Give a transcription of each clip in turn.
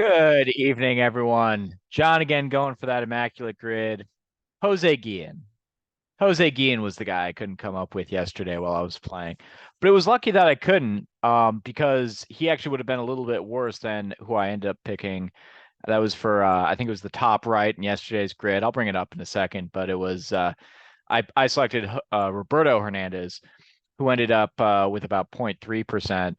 Good evening, everyone. John again going for that immaculate grid. Jose Guillen. Jose Guillen was the guy I couldn't come up with yesterday while I was playing. But it was lucky that I couldn't, because he actually would have been a little bit worse than who I ended up picking. That was for I think it was the top right in yesterday's grid. I'll bring it up in a second, but it was I selected Roberto Hernandez, who ended up with about 0.3%.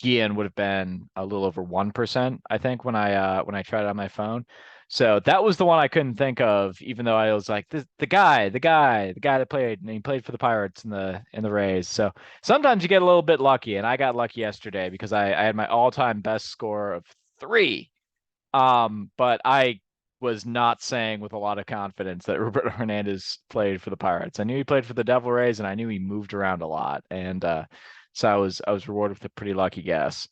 Guillen would have been a little over 1%, I think, when I tried it on my phone. So that was the one I couldn't think of, even though I was like the guy that played, and he played for the Pirates and the Rays. So sometimes you get a little bit lucky, and I got lucky yesterday because I had my all-time best score of 3. But I was not saying with a lot of confidence that Roberto Hernandez played for the Pirates. I knew he played for the Devil Rays, and I knew he moved around a lot, and so I was rewarded with a pretty lucky guess.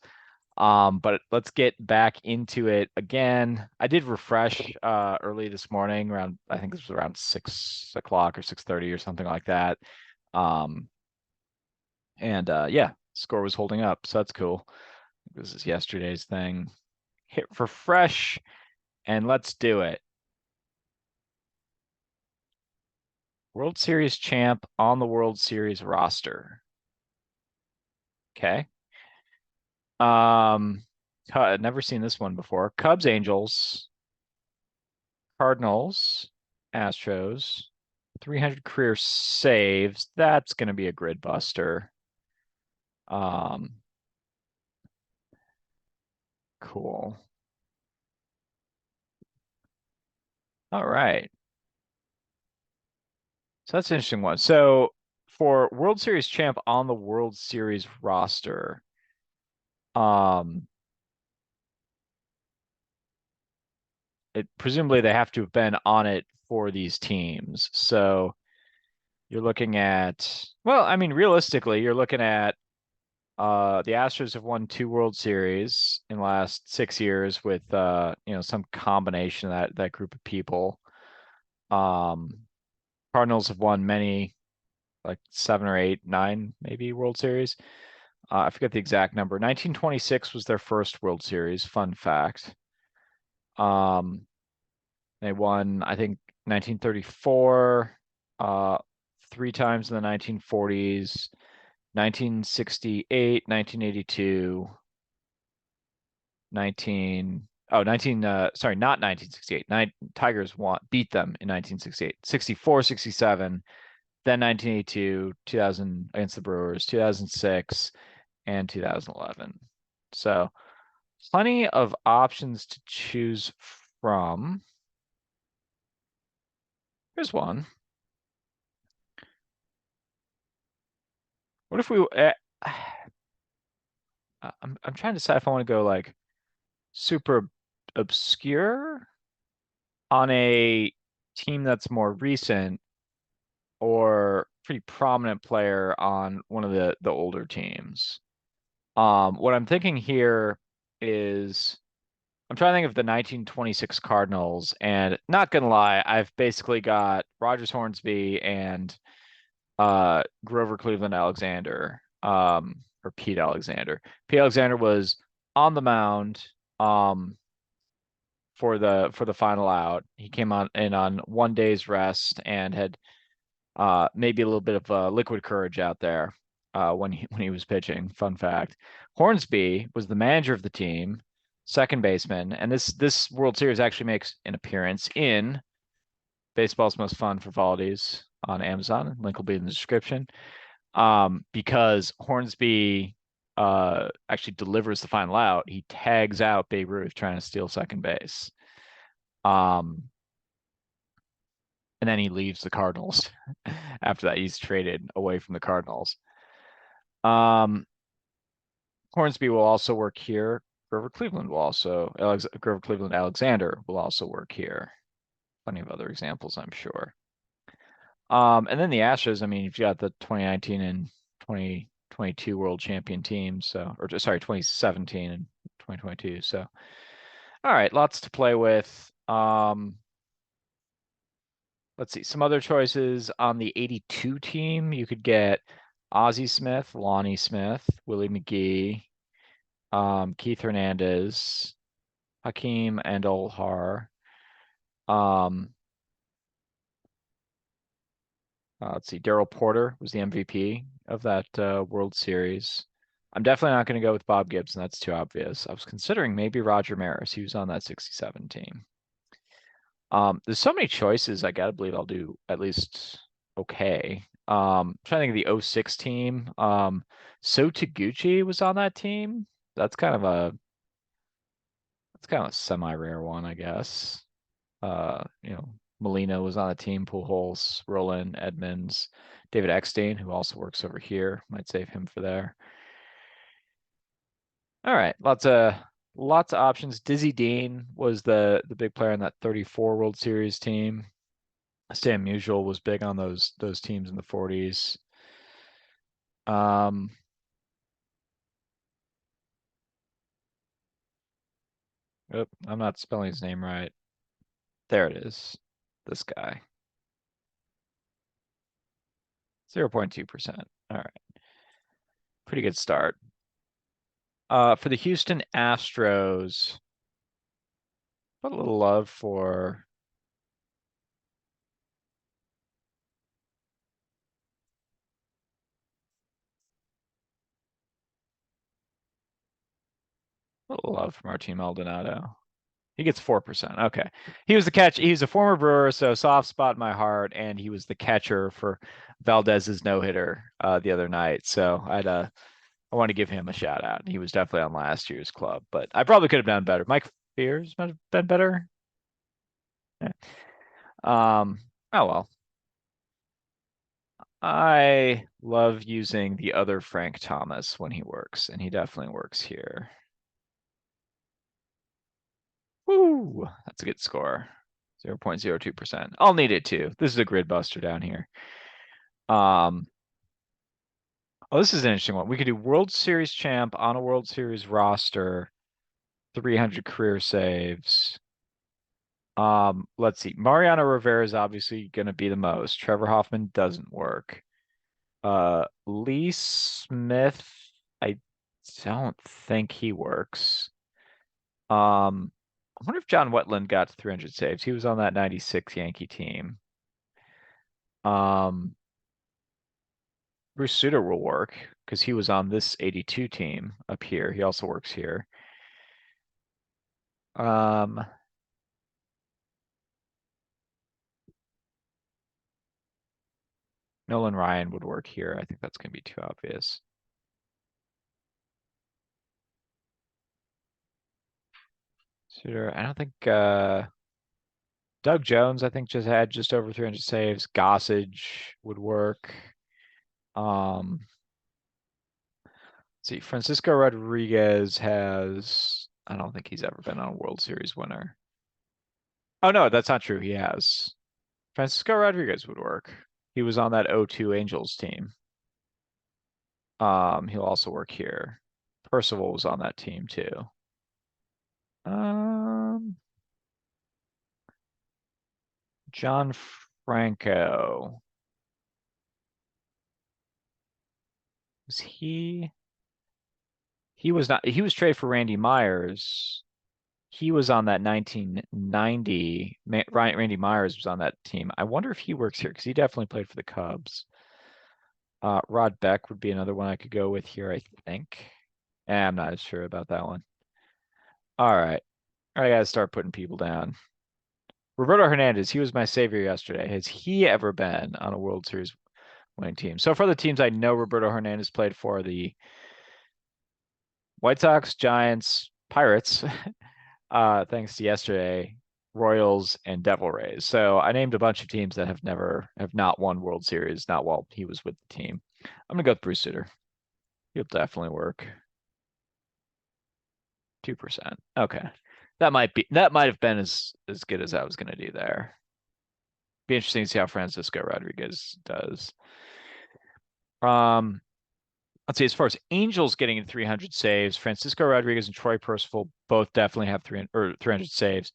But let's get back into it again. I did refresh early this morning around, I think this was around 6 o'clock or 6:30 or something like that. Um, and yeah, score was holding up, so that's cool. This is yesterday's thing. Hit refresh, and let's do it. World Series champ on the World Series roster. Okay. Um, I've never seen this one before. Cubs, Angels, Cardinals, Astros, 300 career saves. That's going to be a grid buster. Um, cool. All right. So that's an interesting one. So for World Series champ on the World Series roster, um, presumably they have to have been on it for these teams. So you're looking at, well, I mean, realistically, you're looking at the Astros have won 2 World Series in the last 6 years with some combination of that group of people. Um, Cardinals have won many, like 7 or 8, 9 maybe World Series. I forget the exact number. 1926 was their first World Series. Fun fact. Um, they won, I think, 1934, 3 times in the 1940s, 1968, 1982. not 1968. Tigers beat them in 1968. 64, 67, then 1982, 2000 against the Brewers, 2006, and 2011. So plenty of options to choose from. Here's one. What if we I'm trying to decide if I want to go like super obscure on a team that's more recent, or pretty prominent player on one of the older teams. What I'm thinking here is I'm trying to think of the 1926 Cardinals, and not gonna lie, I've basically got Rogers Hornsby and Grover Cleveland Alexander, or Pete Alexander. Pete Alexander was on the mound for the final out. He came on in on 1 day's rest and had maybe a little bit of liquid courage out there when he was pitching. Fun fact: Hornsby was the manager of the team, second baseman, and this World Series actually makes an appearance in Baseball's Most Fun Frivolities on Amazon. Link will be in the description. Because Hornsby actually delivers the final out. He tags out Babe Ruth trying to steal second base. Um, and then he leaves the Cardinals. After that, he's traded away from the Cardinals. Um, Hornsby will also work here. Grover Cleveland Alexander will also work here. Plenty of other examples, I'm sure. And then the Astros, I mean, you've got the 2019 and 2022 world champion teams, sorry, 2017 and 2022. So, all right, lots to play with. Let's see, some other choices on the 82 team. You could get Ozzie Smith, Lonnie Smith, Willie McGee, Keith Hernandez, Hakeem and Olhar. Um, let's see, Daryl Porter was the MVP of that World Series. I'm definitely not going to go with Bob Gibson. That's too obvious. I was considering maybe Roger Maris. He was on that 67 team. There's so many choices. I gotta believe I'll do at least okay. Trying to think of the '06 team. So Taguchi was on that team. That's kind of a that's kind of a semi-rare one, I guess. You know, Molina was on the team. Pujols, Roland, Edmonds, David Eckstein, who also works over here. Might save him for there. All right, lots of options. Dizzy Dean was the big player on that 34 World Series team. Sam Musial was big on those teams in the 40s. Um, I'm not spelling his name right. There it is. This guy. 0.2%. All right. Pretty good start. For the Houston Astros, put a little love for a little love for Martin Maldonado. He gets 4%. Okay. He was the catch. He's a former Brewer, so soft spot in my heart, and he was the catcher for Valdez's no-hitter the other night. So I want to give him a shout out. He was definitely on last year's club, but I probably could have done better. Mike Fears might have been better. Yeah. Oh well. I love using the other Frank Thomas when he works, and he definitely works here. Woo! That's a good score. 0.02%. I'll need it too. This is a grid buster down here. Um, oh, this is an interesting one. We could do World Series champ on a World Series roster, 300 career saves. Let's see. Mariano Rivera is obviously going to be the most. Trevor Hoffman doesn't work. Lee Smith, I don't think he works. I wonder if John Wetland got to 300 saves. He was on that 96 Yankee team. Um, Bruce Sutter will work because he was on this 82 team up here. He also works here. Um, Nolan Ryan would work here. I think that's going to be too obvious. Sutter, I don't think Doug Jones, I think, just had just over 300 saves. Gossage would work. Let's see, Francisco Rodriguez has, I don't think he's ever been on a World Series winner. Oh, no, that's not true. He has. Francisco Rodriguez would work. He was on that '02 Angels team. He'll also work here. Percival was on that team too. Um, John Franco. Was he? He was not. He was traded for Randy Myers. He was on that 1990. Randy Myers was on that team. I wonder if he works here because he definitely played for the Cubs. Rod Beck would be another one I could go with here, I think. I'm not as sure about that one. All right. I gotta start putting people down. Roberto Hernandez, he was my savior yesterday. Has he ever been on a World Series winning team? So far, the teams I know Roberto Hernandez played for are the White Sox, Giants, Pirates, thanks to yesterday, Royals, and Devil Rays. So I named a bunch of teams that have not won World Series, not while he was with the team. I'm gonna go with Bruce Sutter. He'll definitely work. 2%. Okay. That might have been as good as I was gonna do there. Be interesting to see how Francisco Rodriguez does. Um, let's see. As far as Angels getting 300 saves, Francisco Rodriguez and Troy Percival both definitely have 300 saves.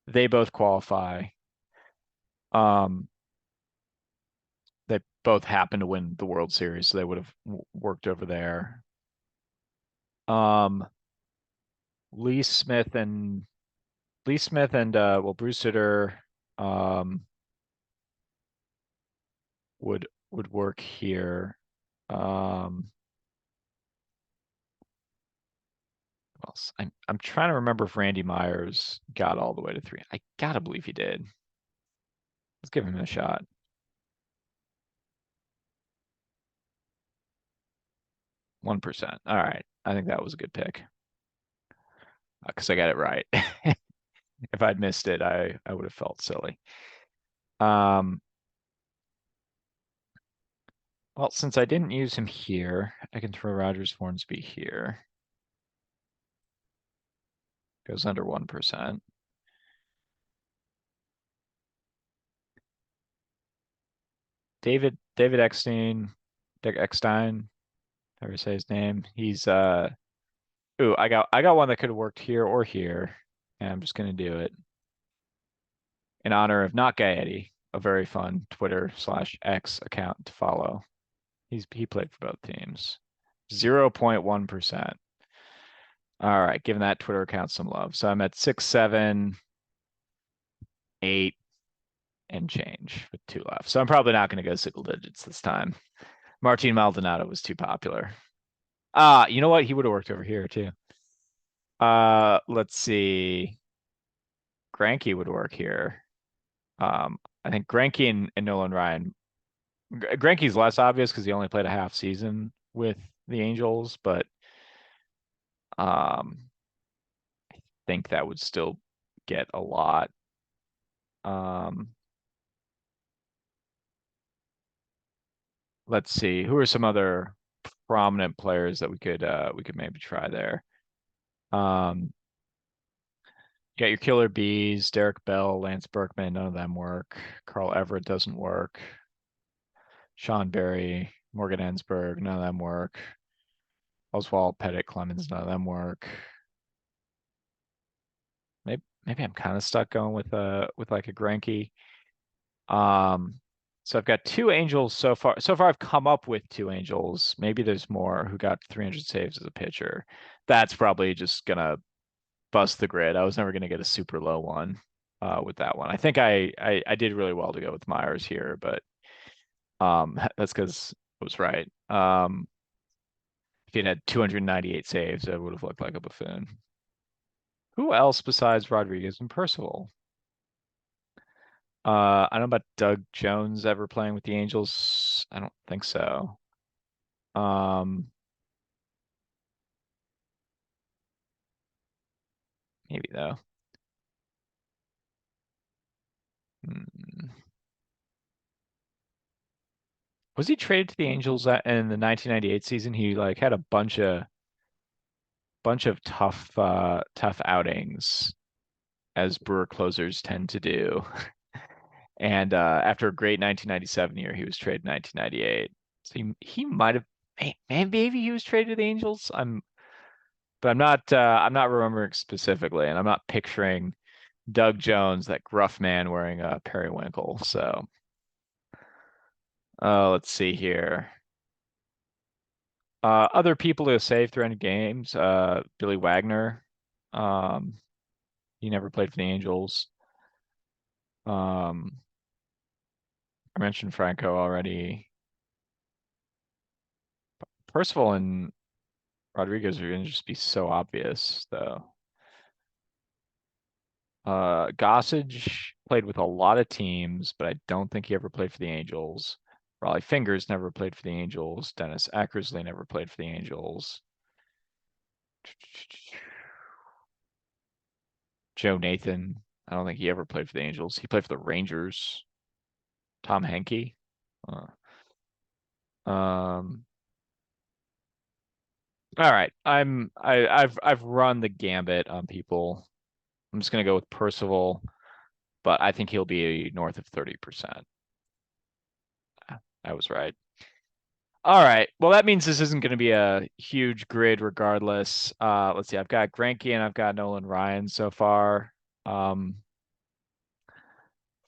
They both qualify. Um, they both happen to win the World Series, so they would have worked over there. Um, Lee Smith and Lee Smith and well, Bruce Sutter um would work here. Who else? I'm trying to remember if Randy Myers got all the way to three. I gotta believe he did. Let's give him a shot. 1%. All right. I think that was a good pick. Because I got it right. If I'd missed it, I would have felt silly. Um, well, since I didn't use him here, I can throw Rogers Hornsby here. Goes under 1%. David Eckstein, however you say his name. He's ooh, I got one that could have worked here or here. And I'm just gonna do it in honor of not Gaetti, a very fun Twitter/X account to follow. He played for both teams. 0.1%. All right, giving that Twitter account some love. So I'm at 6, 7, 8, and change with 2 left. So I'm probably not going to go single digits this time. Martin Maldonado was too popular. You know what? He would have worked over here too. Let's see. Granke would work here. I think Granke and Nolan Ryan. Granke's less obvious because he only played a half season with the Angels, but I think that would still get a lot. Let's see. Who are some other prominent players that we could maybe try there? Um, you got your Killer Bees, Derek Bell, Lance Berkman. None of them work. Carl Everett doesn't work. Sean Berry, Morgan Ensberg. None of them work. Oswald Pettit Clemens. None of them work. Maybe I'm kind of stuck going with like a Greinke. Um, so I've got 2 Angels so far. So far, I've come up with 2 Angels. Maybe there's more who got 300 saves as a pitcher. That's probably just gonna bust the grid. I was never gonna get a super low one with that one. I think I did really well to go with Myers here, but that's because I was right. If he had 298 saves, I would have looked like a buffoon. Who else besides Rodriguez and Percival? I don't know about Doug Jones ever playing with the Angels. I don't think so. Um, maybe though. Hmm. Was he traded to the Angels in the 1998 season? He like had a bunch of tough outings as Brewer closers tend to do. And after a great 1997 year, he was traded in 1998. So he might have maybe he was traded to the Angels. But I'm not remembering specifically, and I'm not picturing Doug Jones, that gruff man wearing a periwinkle. So let's see here. Other people who have saved through any games. Billy Wagner. Um, he never played for the Angels. Um, I mentioned Franco already. Percival and Rodriguez are going to just be so obvious, though. Gossage played with a lot of teams, but I don't think he ever played for the Angels. Raleigh Fingers never played for the Angels. Dennis Eckersley never played for the Angels. Joe Nathan, I don't think he ever played for the Angels. He played for the Rangers. Tom Henke. Uh, um, all right. I've run the gambit on people. I'm just gonna go with Percival, but I think he'll be north of 30%. I was right. All right. Well, that means this isn't going to be a huge grid regardless. Let's see. I've got Greinke and I've got Nolan Ryan so far um,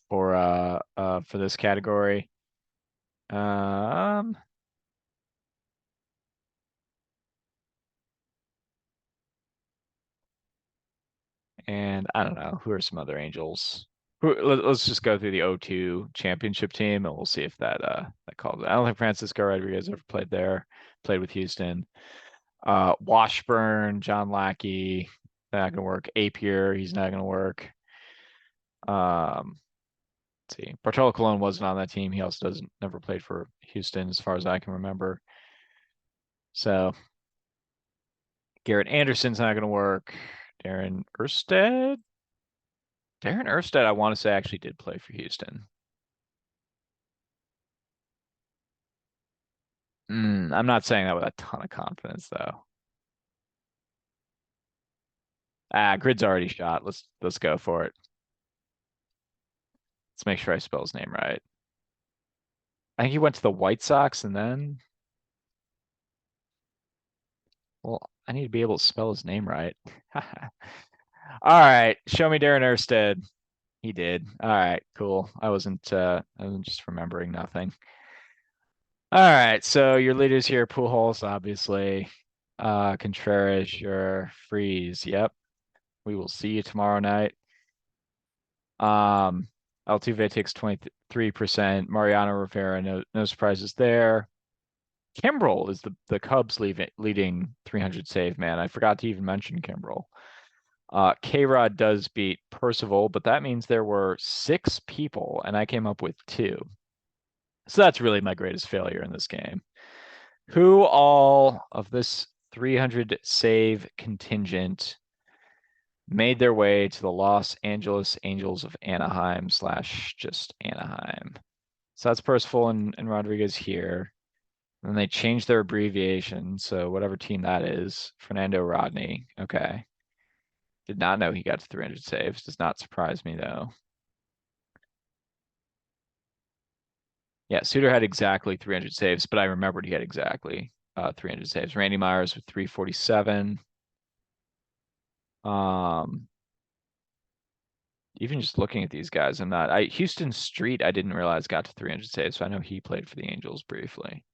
for this category. Um, And I don't know, who are some other Angels? Let's just go through the O2 championship team and we'll see if that calls it. I don't think Francisco Rodriguez ever played there, played with Houston. Washburn, John Lackey, not gonna work. Apier, he's not gonna work. Let's see. Bartolo Colon wasn't on that team. He also doesn't never played for Houston as far as I can remember. So Garrett Anderson's not gonna work. Darren Erstead. Darren Erstead, I want to say actually did play for Houston. I'm not saying that with a ton of confidence though. Grid's already shot. Let's go for it. Let's make sure I spell his name right. I think he went to the White Sox and then, well, I need to be able to spell his name right. All right, show me Darren Erstead. He did. All right, cool. I wasn't just remembering nothing. All right, so your leaders here, Pujols, obviously. Contreras, your Freeze. Yep. We will see you tomorrow night. Altuve takes 23%. Mariano Rivera, no surprises there. Kimbrel is the Cubs leading 300 save man. I forgot to even mention Kimbrel. K-Rod does beat Percival, but that means there were 6 people, and I came up with 2. So that's really my greatest failure in this game. Who all of this 300 save contingent made their way to the Los Angeles Angels of Anaheim / just Anaheim? So that's Percival and Rodriguez here. And they changed their abbreviation. So whatever team that is, Fernando Rodney. Okay. Did not know he got to 300 saves. Does not surprise me though. Yeah, Suter had exactly 300 saves, but I remembered he had exactly 300 saves. Randy Myers with 347. Even just looking at these guys, Houston Street, I didn't realize got to 300 saves, so I know he played for the Angels briefly.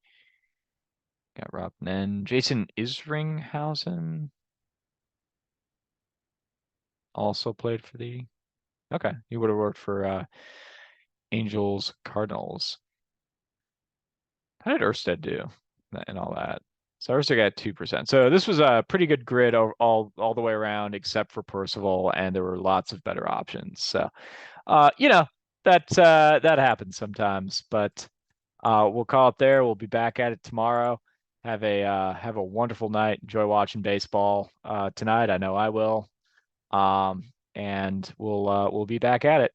Got Rob Nen. Jason Isringhausen also played for the. Okay, he would have worked for Angels Cardinals. How did Erstead do and all that? So Erstead got 2%. So this was a pretty good grid all the way around, except for Percival, and there were lots of better options. So, that happens sometimes, but we'll call it there. We'll be back at it tomorrow. Have a wonderful night. Enjoy watching baseball tonight. I know I will. And we'll be back at it.